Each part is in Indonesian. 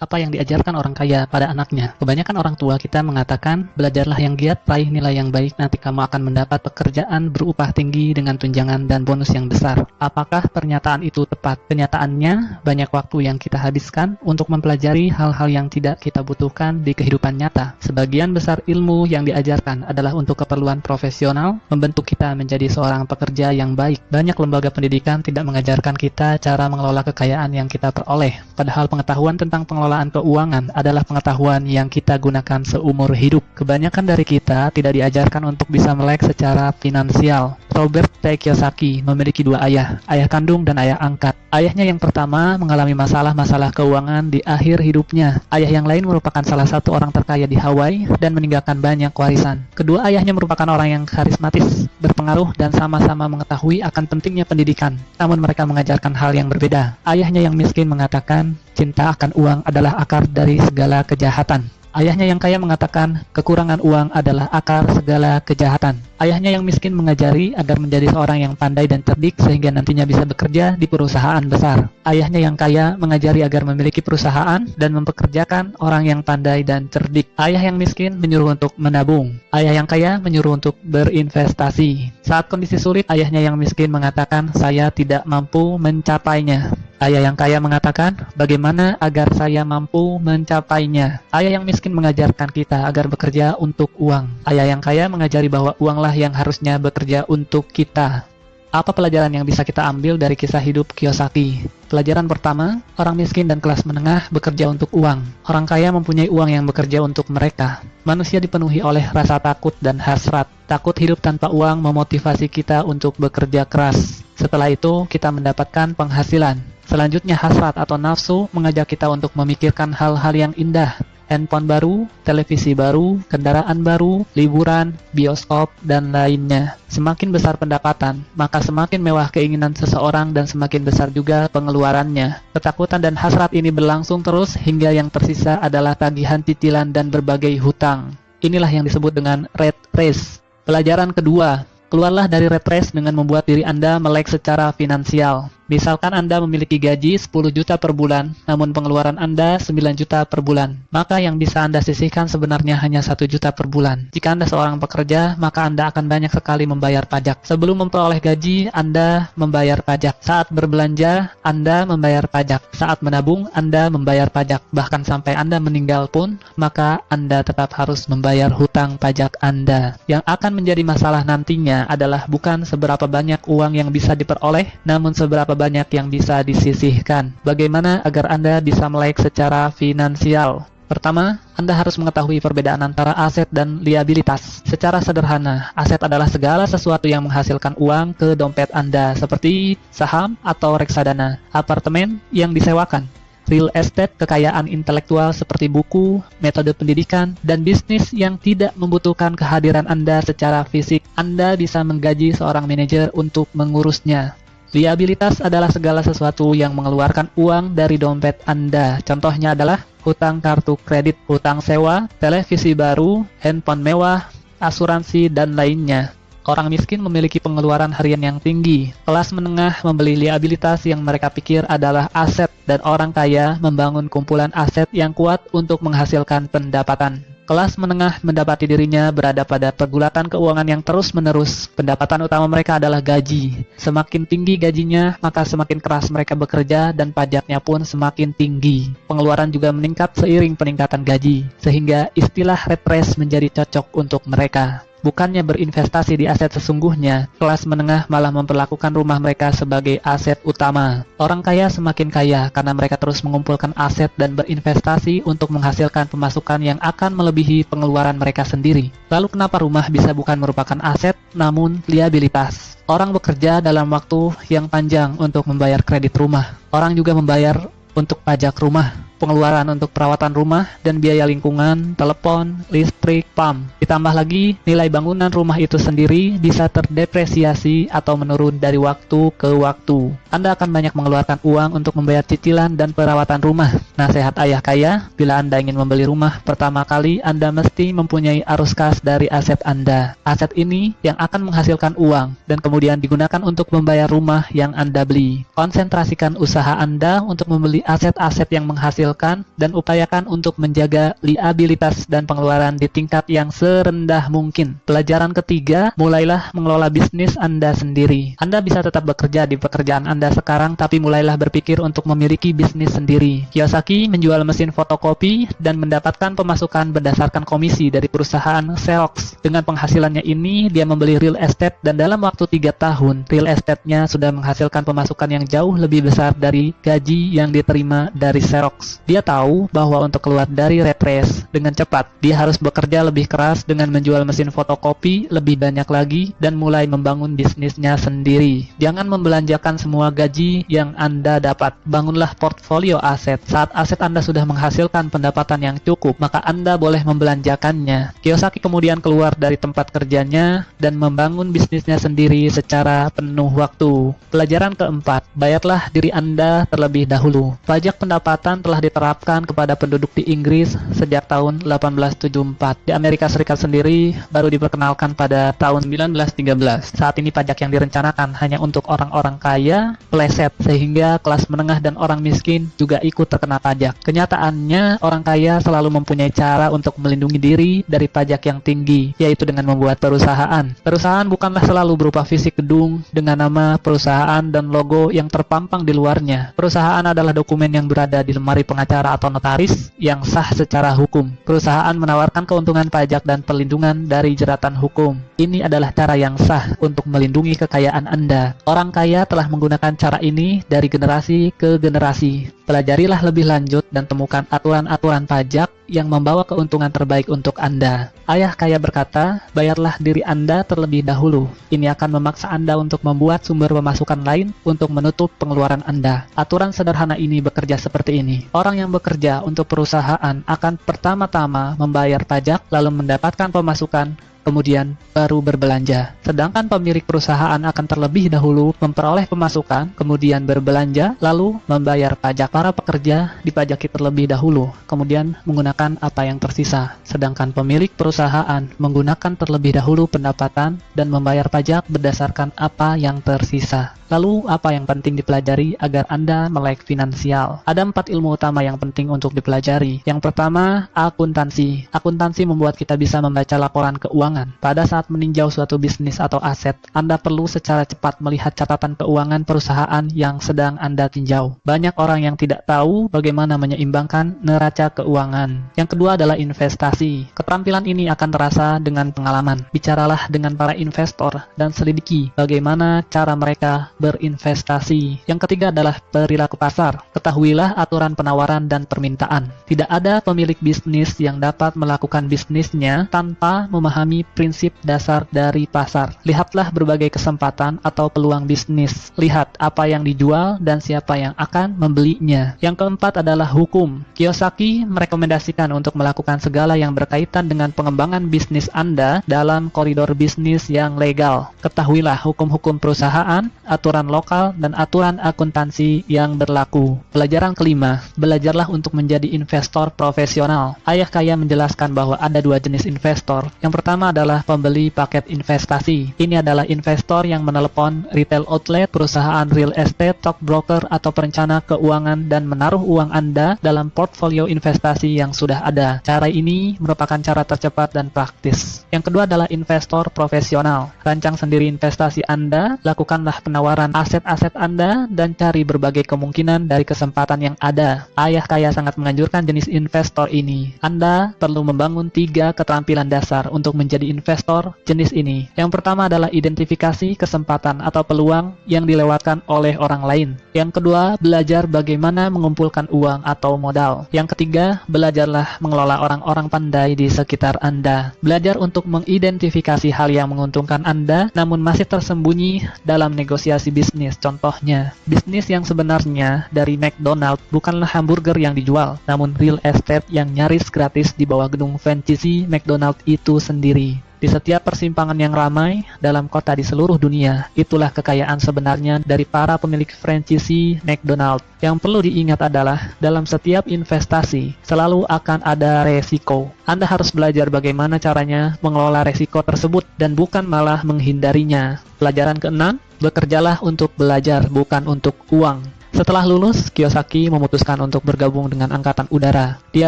Apa yang diajarkan orang kaya pada anaknya? Kebanyakan orang tua kita mengatakan, belajarlah yang giat, raih nilai yang baik, nanti kamu akan mendapat pekerjaan berupah tinggi dengan tunjangan dan bonus yang besar. Apakah pernyataan itu tepat? Kenyataannya, banyak waktu yang kita habiskan untuk mempelajari hal-hal yang tidak kita butuhkan di kehidupan nyata. Sebagian besar ilmu yang diajarkan adalah untuk keperluan profesional, membentuk kita menjadi seorang pekerja yang baik. Banyak lembaga pendidikan tidak mengajarkan kita cara mengelola kekayaan yang kita peroleh. Padahal pengetahuan tentang pengelolaan keuangan adalah pengetahuan yang kita gunakan seumur hidup. Kebanyakan dari kita tidak diajarkan untuk bisa melek secara finansial. Robert T. Kiyosaki memiliki dua ayah kandung dan ayah angkat. Ayahnya yang pertama mengalami masalah-masalah keuangan di akhir hidupnya. Ayah yang lain merupakan salah satu orang terkaya di Hawaii dan meninggalkan banyak warisan. Kedua ayahnya merupakan orang yang karismatis, berpengaruh, dan sama-sama mengetahui akan pentingnya pendidikan. Namun mereka mengajarkan hal yang berbeda. Ayahnya yang miskin mengatakan, cinta akan uang adalah akar dari segala kejahatan. Ayahnya yang kaya mengatakan, kekurangan uang adalah akar segala kejahatan. Ayahnya yang miskin mengajari agar menjadi seorang yang pandai dan cerdik sehingga nantinya bisa bekerja di perusahaan besar. Ayahnya yang kaya mengajari agar memiliki perusahaan dan mempekerjakan orang yang pandai dan cerdik. Ayah yang miskin menyuruh untuk menabung. Ayah yang kaya menyuruh untuk berinvestasi. Saat kondisi sulit, ayahnya yang miskin mengatakan, saya tidak mampu mencapainya. Ayah yang kaya mengatakan, bagaimana agar saya mampu mencapainya? Ayah yang miskin mengajarkan kita agar bekerja untuk uang. Ayah yang kaya mengajari bahwa uanglah yang harusnya bekerja untuk kita. Apa pelajaran yang bisa kita ambil dari kisah hidup Kiyosaki? Pelajaran pertama, orang miskin dan kelas menengah bekerja untuk uang. Orang kaya mempunyai uang yang bekerja untuk mereka. Manusia dipenuhi oleh rasa takut dan hasrat. Takut hidup tanpa uang memotivasi kita untuk bekerja keras. Setelah itu, kita mendapatkan penghasilan. Selanjutnya, hasrat atau nafsu mengajak kita untuk memikirkan hal-hal yang indah. Handphone baru, televisi baru, kendaraan baru, liburan, bioskop, dan lainnya. Semakin besar pendapatan, maka semakin mewah keinginan seseorang dan semakin besar juga pengeluarannya. Ketakutan dan hasrat ini berlangsung terus hingga yang tersisa adalah tagihan cicilan dan berbagai hutang. Inilah yang disebut dengan rat race. Pelajaran kedua, keluarlah dari rat race dengan membuat diri Anda melek secara finansial. Misalkan Anda memiliki gaji 10 juta per bulan, namun pengeluaran Anda 9 juta per bulan. Maka yang bisa Anda sisihkan sebenarnya hanya 1 juta per bulan. Jika Anda seorang pekerja, maka Anda akan banyak sekali membayar pajak. Sebelum memperoleh gaji, Anda membayar pajak. Saat berbelanja, Anda membayar pajak. Saat menabung, Anda membayar pajak. Bahkan sampai Anda meninggal pun, maka Anda tetap harus membayar hutang pajak Anda. Yang akan menjadi masalah nantinya adalah bukan seberapa banyak uang yang bisa diperoleh, namun seberapa banyak yang bisa disisihkan. Bagaimana agar Anda bisa melek secara finansial? Pertama, Anda harus mengetahui perbedaan antara aset dan liabilitas. Secara sederhana, aset adalah segala sesuatu yang menghasilkan uang ke dompet Anda, seperti saham atau reksadana, apartemen yang disewakan, real estate, kekayaan intelektual seperti buku, metode pendidikan, dan bisnis yang tidak membutuhkan kehadiran Anda secara fisik. Anda bisa menggaji seorang manajer untuk mengurusnya. Liabilitas adalah segala sesuatu yang mengeluarkan uang dari dompet Anda. Contohnya adalah hutang kartu kredit, hutang sewa, televisi baru, handphone mewah, asuransi, dan lainnya. Orang miskin memiliki pengeluaran harian yang tinggi. Kelas menengah membeli liabilitas yang mereka pikir adalah aset, dan orang kaya membangun kumpulan aset yang kuat untuk menghasilkan pendapatan. Kelas menengah mendapati dirinya berada pada pergulatan keuangan yang terus-menerus. Pendapatan utama mereka adalah gaji. Semakin tinggi gajinya, maka semakin keras mereka bekerja dan pajaknya pun semakin tinggi. Pengeluaran juga meningkat seiring peningkatan gaji, sehingga istilah rat race menjadi cocok untuk mereka. Bukannya berinvestasi di aset sesungguhnya, kelas menengah malah memperlakukan rumah mereka sebagai aset utama. Orang kaya semakin kaya karena mereka terus mengumpulkan aset dan berinvestasi untuk menghasilkan pemasukan yang akan melebihi pengeluaran mereka sendiri. Lalu kenapa rumah bisa bukan merupakan aset, namun liabilitas? Orang bekerja dalam waktu yang panjang untuk membayar kredit rumah. Orang juga membayar untuk pajak rumah, pengeluaran untuk perawatan rumah, dan biaya lingkungan, telepon, listrik, PAM. Ditambah lagi, nilai bangunan rumah itu sendiri bisa terdepresiasi atau menurun dari waktu ke waktu. Anda akan banyak mengeluarkan uang untuk membayar cicilan dan perawatan rumah. Nasihat ayah kaya, bila Anda ingin membeli rumah, pertama kali Anda mesti mempunyai arus kas dari aset Anda. Aset ini yang akan menghasilkan uang, dan kemudian digunakan untuk membayar rumah yang Anda beli. Konsentrasikan usaha Anda untuk membeli aset-aset yang menghasilkan menghasilkan, dan upayakan untuk menjaga liabilitas dan pengeluaran di tingkat yang serendah mungkin. Pelajaran ketiga, mulailah mengelola bisnis Anda sendiri. Anda bisa tetap bekerja di pekerjaan Anda sekarang, tapi mulailah berpikir untuk memiliki bisnis sendiri. Kiyosaki menjual mesin fotokopi dan mendapatkan pemasukan berdasarkan komisi dari perusahaan Xerox. Dengan penghasilannya ini, dia membeli real estate dan dalam waktu 3 tahun, real estate-nya sudah menghasilkan pemasukan yang jauh lebih besar dari gaji yang diterima dari Xerox. Dia tahu bahwa untuk keluar dari rat race dengan cepat, dia harus bekerja lebih keras dengan menjual mesin fotokopi lebih banyak lagi dan mulai membangun bisnisnya sendiri. Jangan membelanjakan semua gaji yang Anda dapat. Bangunlah portfolio aset. Saat aset Anda sudah menghasilkan pendapatan yang cukup, maka Anda boleh membelanjakannya. Kiyosaki kemudian keluar dari tempat kerjanya dan membangun bisnisnya sendiri secara penuh waktu. Pelajaran keempat, bayarlah diri Anda terlebih dahulu. Pajak pendapatan telah diterapkan kepada penduduk di Inggris sejak tahun 1874. Di Amerika Serikat sendiri baru diperkenalkan pada tahun 1913. Saat ini pajak yang direncanakan hanya untuk orang-orang kaya, pleset, sehingga kelas menengah dan orang miskin juga ikut terkena pajak. Kenyataannya, orang kaya selalu mempunyai cara untuk melindungi diri dari pajak yang tinggi, yaitu dengan membuat perusahaan. Perusahaan bukanlah selalu berupa fisik gedung dengan nama perusahaan dan logo yang terpampang di luarnya. Perusahaan adalah dokumen yang berada di lemari pengacara atau notaris yang sah secara hukum. Perusahaan menawarkan keuntungan pajak dan perlindungan dari jeratan hukum. Ini adalah cara yang sah untuk melindungi kekayaan Anda. Orang kaya telah menggunakan cara ini dari generasi ke generasi. Pelajarilah lebih lanjut dan temukan aturan-aturan pajak yang membawa keuntungan terbaik untuk Anda. Ayah kaya berkata, bayarlah diri Anda terlebih dahulu. Ini akan memaksa Anda untuk membuat sumber pemasukan lain untuk menutup pengeluaran Anda. Aturan sederhana ini bekerja seperti ini. Orang yang bekerja untuk perusahaan akan pertama-tama membayar pajak, lalu mendapatkan pemasukan, kemudian baru berbelanja. Sedangkan pemilik perusahaan akan terlebih dahulu memperoleh pemasukan, kemudian berbelanja, lalu membayar pajak. Para pekerja dipajaki terlebih dahulu, kemudian menggunakan apa yang tersisa. Sedangkan pemilik perusahaan menggunakan terlebih dahulu pendapatan dan membayar pajak berdasarkan apa yang tersisa. Lalu, apa yang penting dipelajari agar Anda melek finansial? Ada 4 ilmu utama yang penting untuk dipelajari. Yang pertama, akuntansi. Akuntansi membuat kita bisa membaca laporan keuangan. Pada saat meninjau suatu bisnis atau aset, Anda perlu secara cepat melihat catatan keuangan perusahaan yang sedang Anda tinjau. Banyak orang yang tidak tahu bagaimana menyeimbangkan neraca keuangan. Yang kedua adalah investasi. Keterampilan ini akan terasa dengan pengalaman. Bicaralah dengan para investor dan selidiki bagaimana cara mereka berinvestasi. Yang ketiga adalah perilaku pasar. Ketahuilah aturan penawaran dan permintaan. Tidak ada pemilik bisnis yang dapat melakukan bisnisnya tanpa memahami prinsip dasar dari pasar. Lihatlah berbagai kesempatan atau peluang bisnis. Lihat apa yang dijual dan siapa yang akan membelinya. Yang keempat adalah hukum. Kiyosaki merekomendasikan untuk melakukan segala yang berkaitan dengan pengembangan bisnis Anda dalam koridor bisnis yang legal. Ketahuilah hukum-hukum perusahaan, aturan lokal, dan aturan akuntansi yang berlaku. Pelajaran kelima, belajarlah untuk menjadi investor profesional. Ayah kaya menjelaskan bahwa ada 2 jenis investor. Yang pertama adalah pembeli paket investasi. Ini adalah investor yang menelepon retail outlet, perusahaan real estate, stockbroker, atau perencana keuangan dan menaruh uang Anda dalam portfolio investasi yang sudah ada. Cara ini merupakan cara tercepat dan praktis. Yang kedua adalah investor profesional. Rancang sendiri investasi Anda, lakukanlah penawaran aset-aset Anda, dan cari berbagai kemungkinan dari kesempatan yang ada. Ayah kaya sangat menganjurkan jenis investor ini. Anda perlu membangun 3 keterampilan dasar untuk menjadi investor jenis ini. Yang pertama adalah identifikasi kesempatan atau peluang yang dilewatkan oleh orang lain. Yang kedua, belajar bagaimana mengumpulkan uang atau modal. Yang ketiga, belajarlah mengelola orang-orang pandai di sekitar Anda. Belajar untuk mengidentifikasi hal yang menguntungkan Anda, namun masih tersembunyi dalam negosiasi bisnis. Contohnya, bisnis yang sebenarnya dari McDonald bukanlah hamburger yang dijual, namun real estate yang nyaris gratis di bawah gedung franchise McDonald itu sendiri. Di setiap persimpangan yang ramai dalam kota di seluruh dunia, itulah kekayaan sebenarnya dari para pemilik franchise McDonald. Yang perlu diingat adalah, dalam setiap investasi selalu akan ada resiko. Anda harus belajar bagaimana caranya mengelola resiko tersebut dan bukan malah menghindarinya. Pelajaran keenam, bekerjalah untuk belajar, bukan untuk uang. Setelah lulus, Kiyosaki memutuskan untuk bergabung dengan Angkatan Udara. Dia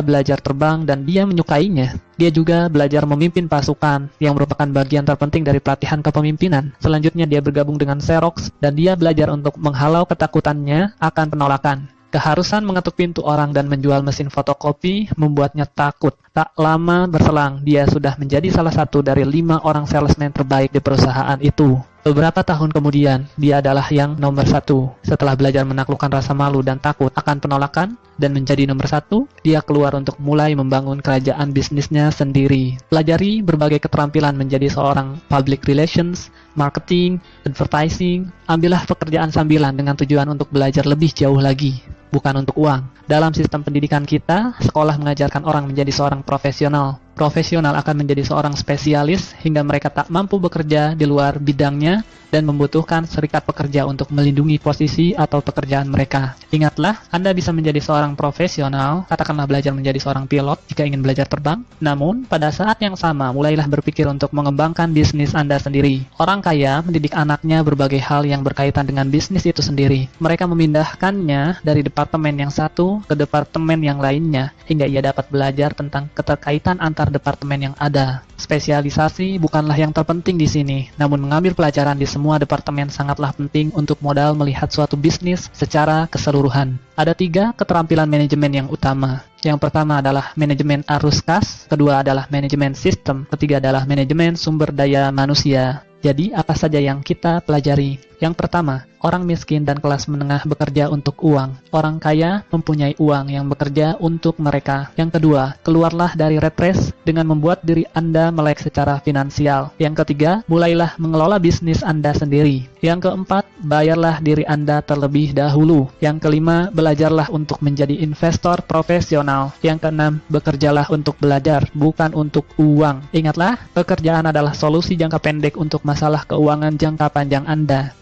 belajar terbang dan dia menyukainya. Dia juga belajar memimpin pasukan, yang merupakan bagian terpenting dari pelatihan kepemimpinan. Selanjutnya dia bergabung dengan Xerox, dan dia belajar untuk menghalau ketakutannya akan penolakan. Keharusan mengetuk pintu orang dan menjual mesin fotokopi membuatnya takut. Tak lama berselang, dia sudah menjadi salah satu dari 5 orang salesman terbaik di perusahaan itu. Beberapa tahun kemudian, dia adalah yang nomor 1. Setelah belajar menaklukkan rasa malu dan takut akan penolakan, dan menjadi nomor 1, dia keluar untuk mulai membangun kerajaan bisnisnya sendiri. Pelajari berbagai keterampilan menjadi seorang public relations, marketing, advertising. Ambillah pekerjaan sambilan dengan tujuan untuk belajar lebih jauh lagi, bukan untuk uang. Dalam sistem pendidikan kita, sekolah mengajarkan orang menjadi seorang profesional. Profesional akan menjadi seorang spesialis hingga mereka tak mampu bekerja di luar bidangnya dan membutuhkan serikat pekerja untuk melindungi posisi atau pekerjaan mereka. Ingatlah, Anda bisa menjadi seorang profesional, katakanlah belajar menjadi seorang pilot jika ingin belajar terbang. Namun, pada saat yang sama, mulailah berpikir untuk mengembangkan bisnis Anda sendiri. Orang kaya mendidik anaknya berbagai hal yang berkaitan dengan bisnis itu sendiri. Mereka memindahkannya dari departemen yang satu ke departemen yang lainnya, hingga ia dapat belajar tentang keterkaitan antar departemen yang ada. Spesialisasi bukanlah yang terpenting di sini, namun mengambil pelajaran di semua departemen sangatlah penting untuk modal melihat suatu bisnis secara keseluruhan. Ada 3 keterampilan manajemen yang utama. Yang pertama adalah manajemen arus kas, kedua adalah manajemen sistem, ketiga adalah manajemen sumber daya manusia. Jadi, apa saja yang kita pelajari? Yang pertama, orang miskin dan kelas menengah bekerja untuk uang. Orang kaya mempunyai uang yang bekerja untuk mereka. Yang kedua, keluarlah dari rat race dengan membuat diri Anda melek secara finansial. Yang ketiga, mulailah mengelola bisnis Anda sendiri. Yang keempat, bayarlah diri Anda terlebih dahulu. Yang kelima, belajarlah untuk menjadi investor profesional. Yang keenam, bekerjalah untuk belajar, bukan untuk uang. Ingatlah, pekerjaan adalah solusi jangka pendek untuk masalah keuangan jangka panjang Anda.